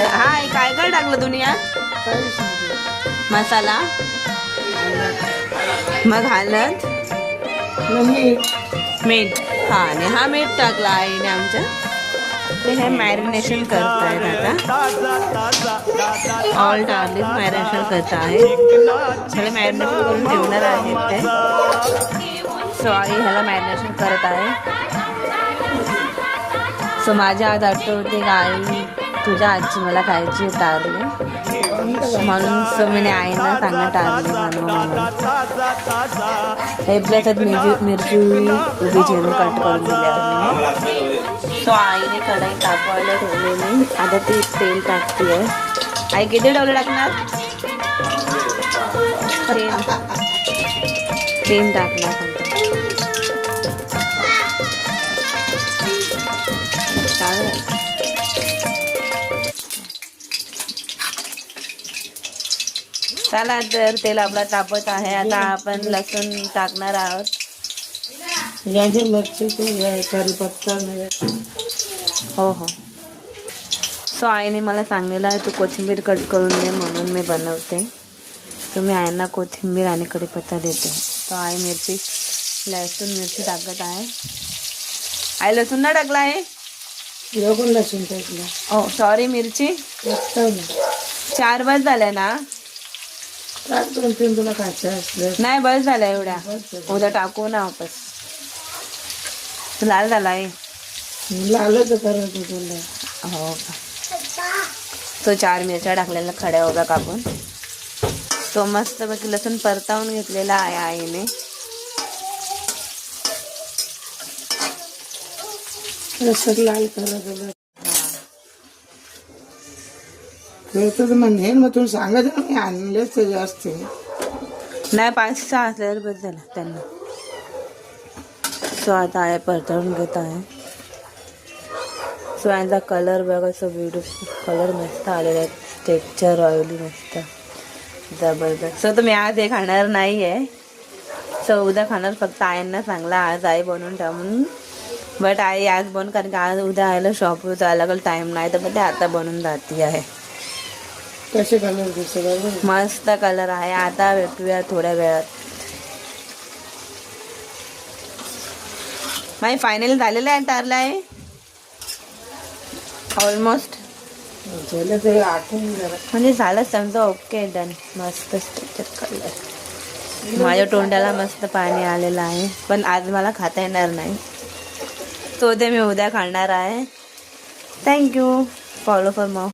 हाय काय काय टाकलं दुनियात? मसाला, मग हळद, मीठ. हा आणि हा मीठ टाकला आईने आमच्या. ते हे मॅरिनेशन करतायत आता. ऑल टार्लिक मॅरिनेशन करत आहे. ह्याला मॅरिनेशन करून ठेवणार आहेत ते. सो आई ह्याला मॅरिनेशन करत आहे. सो माझ्या हात आठवते आई तुझ्या आजची मला खायची टारली म्हणून. सो मी आईना सांगणं टारली म्हणून. हे प्लेटात मिरची उभी चिरून कट करून दिली आहे. सो आईने कढई तापवायला ठेवलेली. आता ती तेल टाकते आहे. आई किती डोले टाकणार? तेल टाकणार. चला तर तेल आपला तापत आहे. आता आपण लसूण टाकणार आहोत. हो हो. सो आईने मला सांगितलं आहे तू कोथिंबीर कट करून दे म्हणून मी बनवते. तुम्ही आईंना कोथिंबीर आणि कढीपत्ता देते. तो आई लसूण मिरची टाकत आहे. आई लसूण ना टाकला आहे. लसूण टाकलं. हो सॉरी मिरची 4 बस झाल्या ना. तुला खायचं असलं नाही बस झाल्या एवढ्या. उद्या टाकू ना वापस. लाल झाला आहे. लालच करायचं तुला. हो का. तो 4 मिरच्या टाकलेल्या खड्या उभ्या कापून. तो मस्त पैकी लसूण परतावून घेतलेला आहे आईने. लसूण लाल करायचं. म्हणेन मग तुला सांगायचं मी आणलेच जास्त नाही 5-6 असल्यावर बस झाला त्यांना. सो आता आहे परतवून घेत आहे. सो यांचा कलर बघा. सो ब्युटिफुल कलर मस्त आलेला आहे. टेक्स्चर ऑइली मस्त जबरदस्त. सो तुम्ही आज हे खाणार नाही आहे. सो उद्या खाणार. फक्त आईंना चांगला आज आई बनवून ठेवा म्हणून. बट आई आज बनवून कारण की आज उद्या आयला शॉपवर जायला लागेल. टाईम नाही तर मग ते आता बनवून जाती आहे. कसे कलर दिसत मस्त कलर आहे. आता भेटूया थोड्या वेळात. माही फायनल झालेलं आहे. टारला आहे ऑलमोस्ट. ते आठवून जरा म्हणजे झालं समजा. Okay done. मस्त कलर. माझ्या तोंडाला मस्त पाणी आलेलं आहे. पण आज मला खाता येणार नाही. तो ते मी उद्या खाणार आहे. थँक्यू. Follow for more.